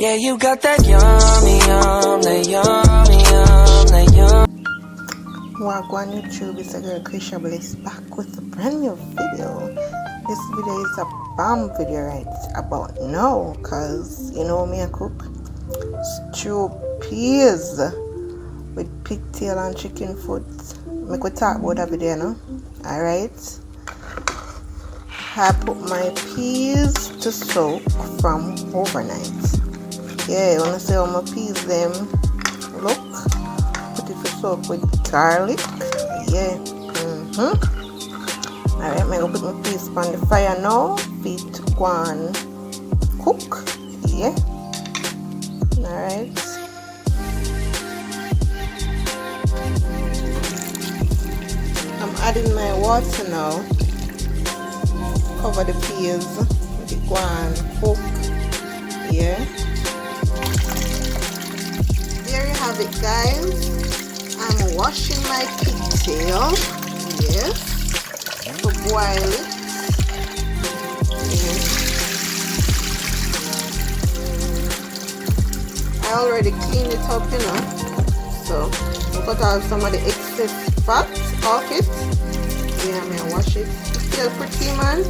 Yeah, you got that yummy, that yummy, that yum. Gwaan YouTube, it's a girl Cresha Bliss back with a brand new video. This video is a bomb video right about now, cause you know me I cook stew peas with pigtail and chicken foot. Make we talk about that video now. Alright. I put my peas to soak from overnight. Yeah, you wanna see how my peas them look? Put it to soak with garlic. Yeah. Alright, I'm gonna put my peas on the fire now. Feet gwaan cook. Yeah. Alright. I'm adding my water now. Cover the peas with the gwaan cook. Yeah. There you have it, guys. I'm washing my pigtail. Yes. To boil it. Yes. I already cleaned it up, you know. So we cut out some of the excess fat off it. Yeah, I'm gonna wash it. Still pretty, man.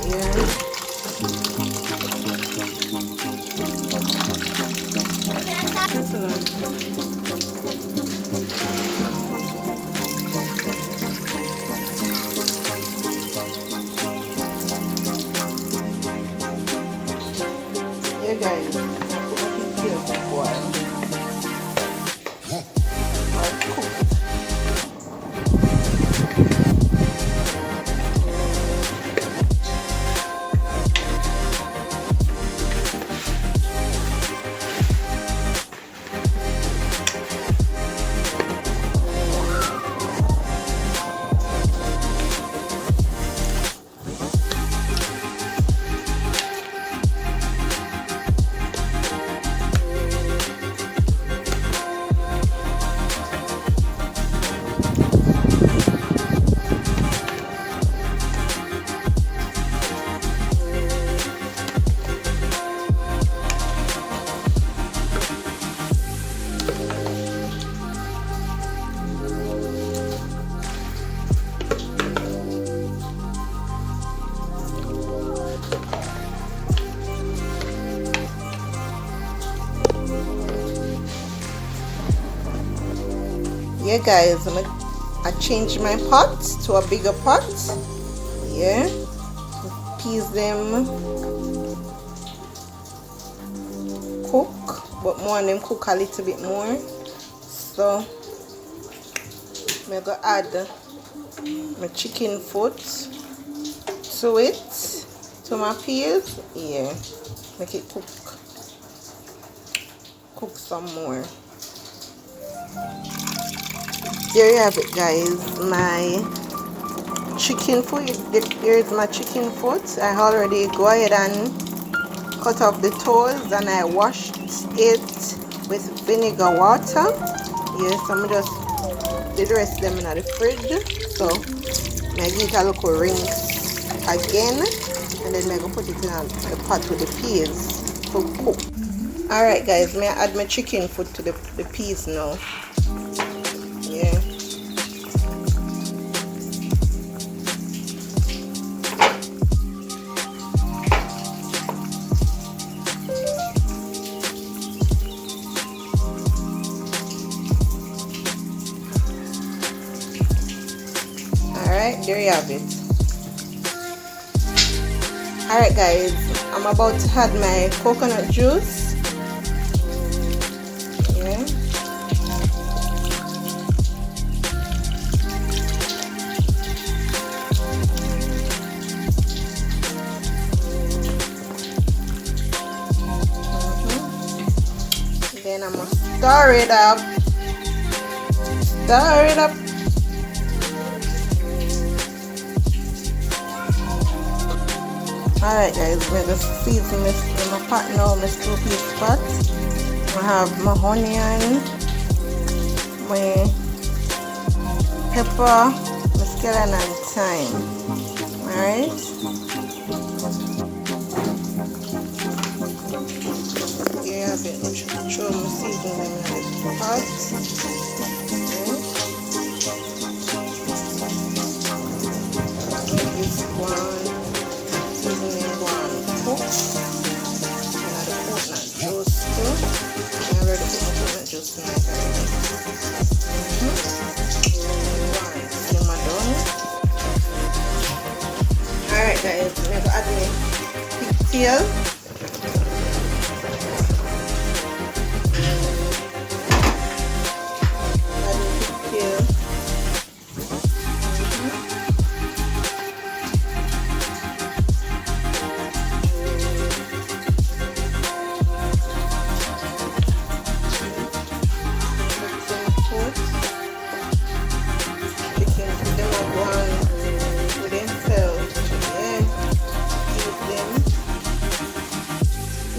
Yeah. Yeah, guys, I put my pigtail to boil. Yeah, guys, I changed my pot to a bigger pot. Yeah, peas them cook, but more of them cook a little bit more. So I'm gonna add my chicken foot to it, to my peas. Yeah, make it cook some more. There you have it, guys, my chicken foot. Here's my chicken foot. I already go ahead and cut off the toes and I washed it with vinegar water. Yes, I'm just did the rest of them in the fridge. So I give it a little rinse again and then I'm gonna put it in the pot with the peas to cook. Alright, guys, may I add my chicken foot to the peas now. Yeah. Alright, there you have it. Alright, guys, I'm about to add my coconut juice. Yeah. Then I'm gonna stir it up. Stir it up. Alright, guys, we're gonna season this in my pot now, my stew peas pot. I have my onion, my pepper, my scallion and thyme. Alright. have it. I should throw my seasoning in the pot. This one, seasoning one cook. And the coconut juice too. I already put my coconut juice in it already. One, simmer down. Alright guys, I'm going to add my pigtail.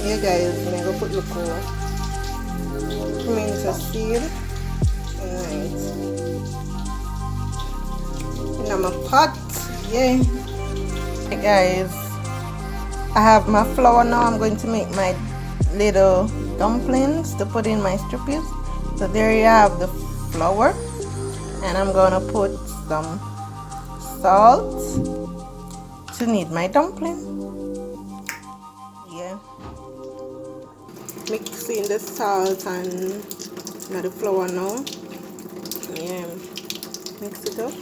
Yeah guys, I'm gonna put the tomato seed in my pot. Yeah. Hey guys, I have my flour now. I'm going to make my little dumplings to put in my strippies. So there you have the flour, and I'm gonna put some salt to knead my dumpling. Yeah. Mixing the salt and the flour now. Yeah. Mix it up.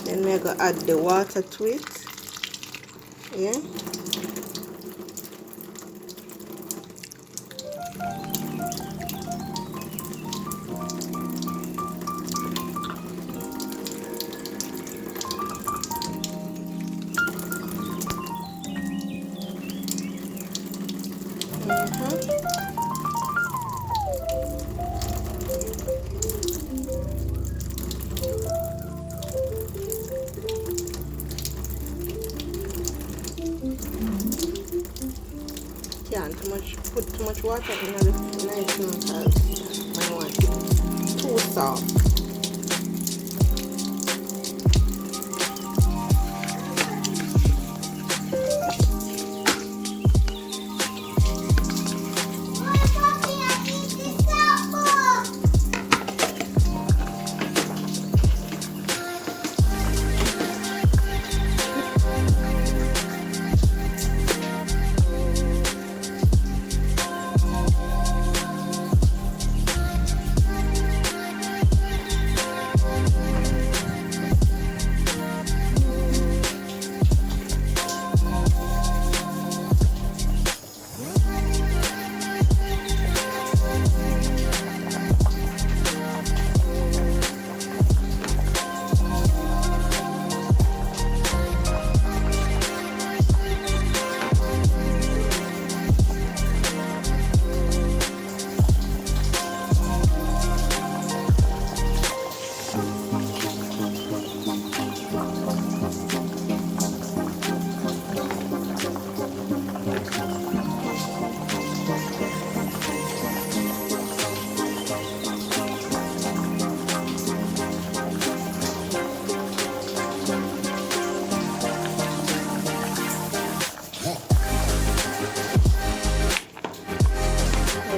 Then we're gonna add the water to it. Yeah. Can't put too much water in the nice because I want it too soft.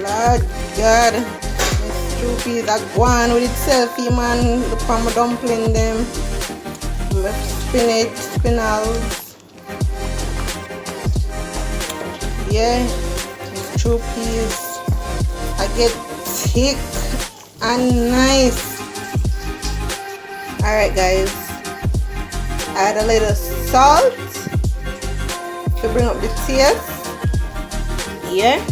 Lord God, stupid that gwaan with itself, man. Look at my dumpling them. My spinach, spinals. Yeah, stupid. I get thick and nice. Alright guys, add a little salt to bring up the taste. Yeah.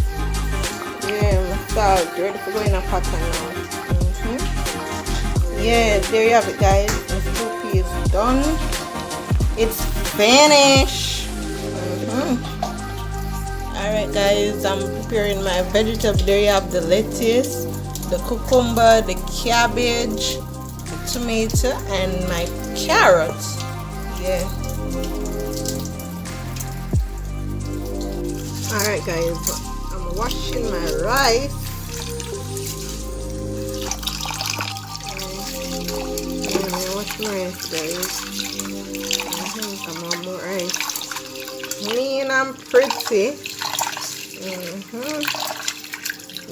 Salt ready for going in a pot now. Yeah, there you have it guys. The soup is done. It's finished. Alright guys, I'm preparing my vegetables. There you have the lettuce, the cucumber, the cabbage, the tomato, and my carrots. Yeah. Alright guys, I'm washing my rice. Rice guys. Come on, more rice. Mean and pretty.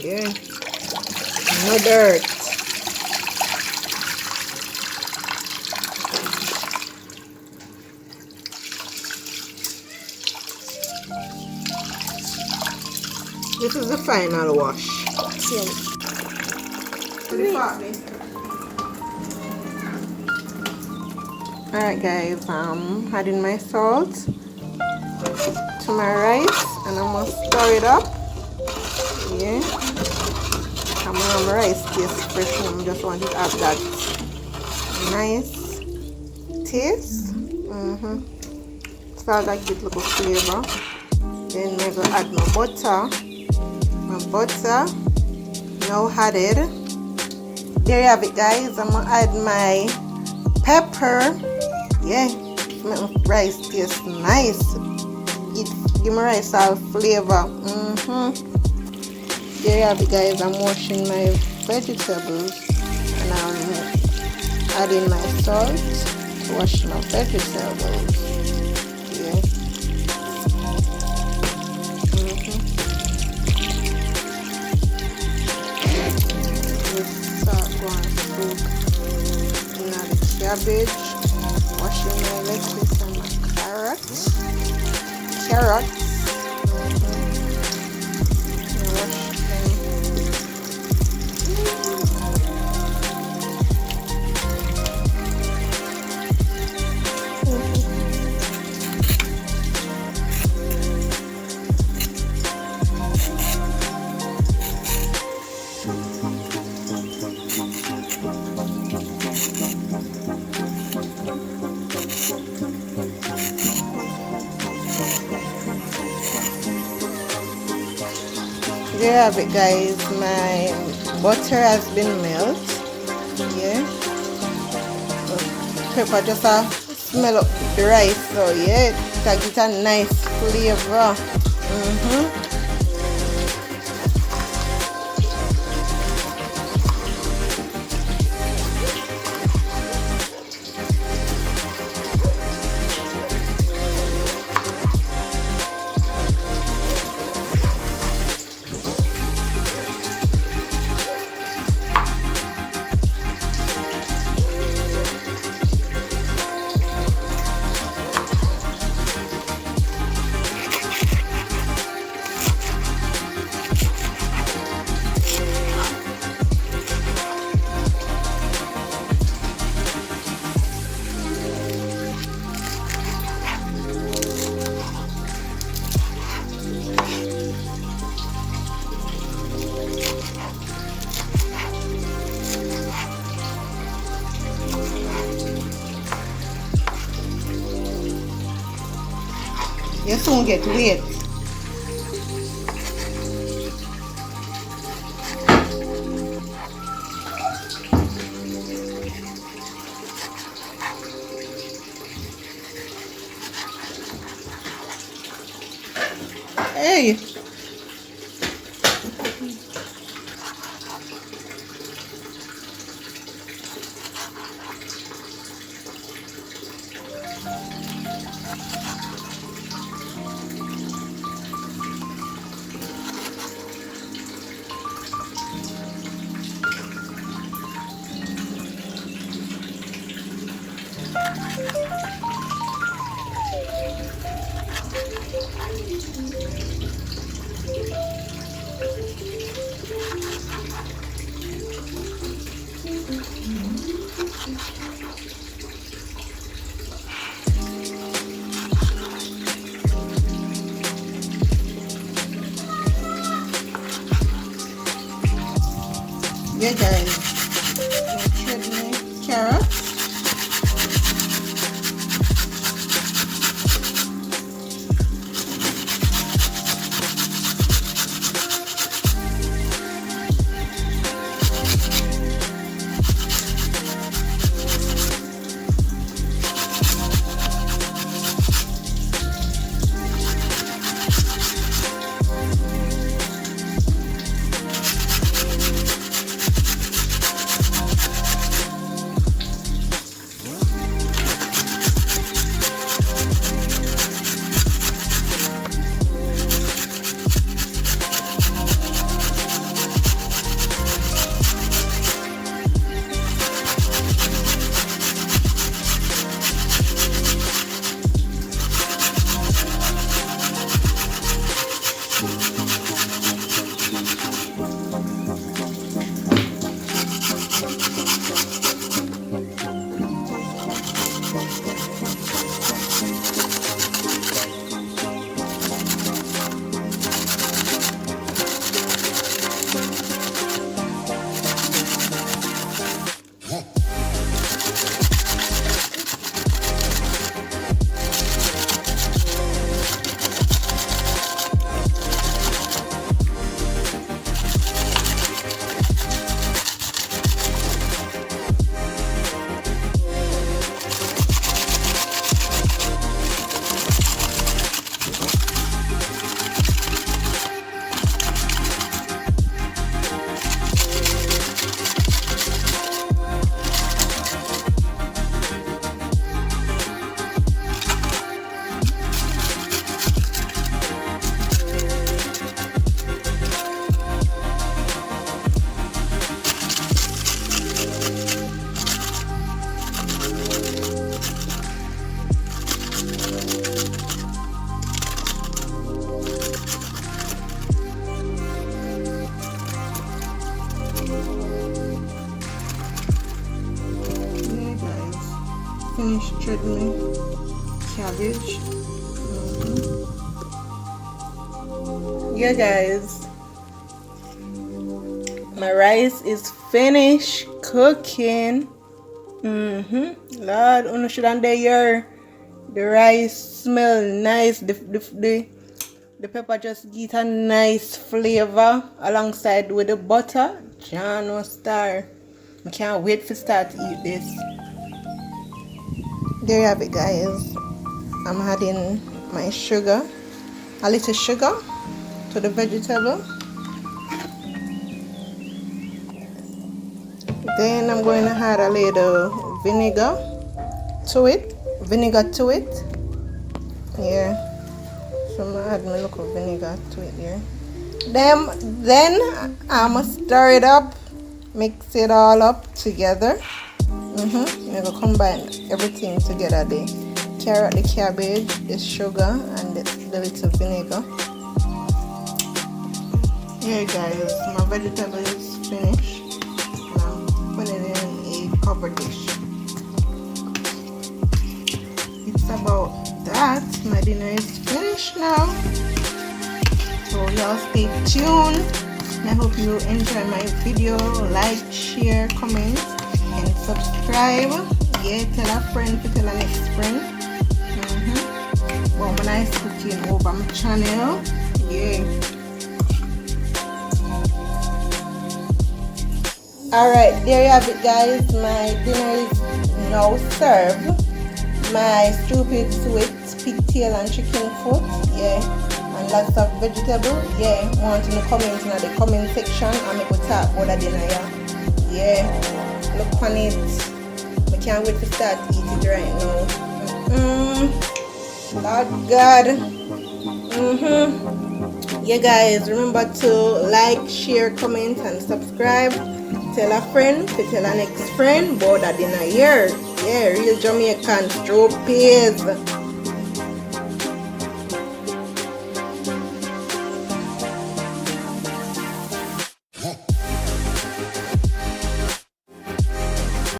Yeah, no dirt. This is the final wash. Alright guys, adding my salt to my rice and I'm gonna stir it up. Yeah. My rice tastes fresh and I just want it to have that nice taste. So I get little flavor. Then I'm gonna add my butter. My butter now added. There you have it guys. I'm gonna add my pepper. Yeah, make my rice taste nice. It give my rice all flavor. There you have it guys. I'm washing my vegetables and I'm adding my salt to wash my vegetables. Yeah. This salt going to soak in the cabbage. Washing my lettuce and my carrots. There you have it guys, my butter has been melted. Yeah, so pepper just smell up the rice, so yeah, it get a nice flavor. You soon get wet. Hey. Yeah guys, shred my carrots. Yeah, guys. Finished shredding cabbage. Yeah, guys. My rice is finished cooking. Lord, you should under here. The rice smell nice. The pepper just get a nice flavor alongside with the butter. Jano star. I can't wait to start to eat this. There you have it, guys. I'm adding my sugar, a little sugar to the vegetable. Then I'm going to add a little vinegar to it. Yeah. So I'm going to add my little vinegar to it here. Then I'm going to stir it up, mix it all up together. I'm going to combine everything together. The carrot, the cabbage, the sugar, and the little vinegar. Here guys, my vegetable is finished. Put it in a covered dish. It's about that. My dinner is finished now. So y'all stay tuned. And I hope you enjoy my video. Like, share, comment, and subscribe. Yeah, tell a friend to tell a next friend. Well, when I cooking over my channel. Yeah. Alright, there you have it, guys. My dinner is now served. My stupid sweet pigtail and chicken foot, yeah, and lots of vegetable, yeah. Want in the comments in the comment section, and we could talk about the dinner, yeah. Look on it. I can't wait to start eating it right now. Lord God. Yeah, guys, remember to like, share, comment, and subscribe. Tell a friend to tell a next friend about that dinner here. Yeah, real Jamaican strawberries.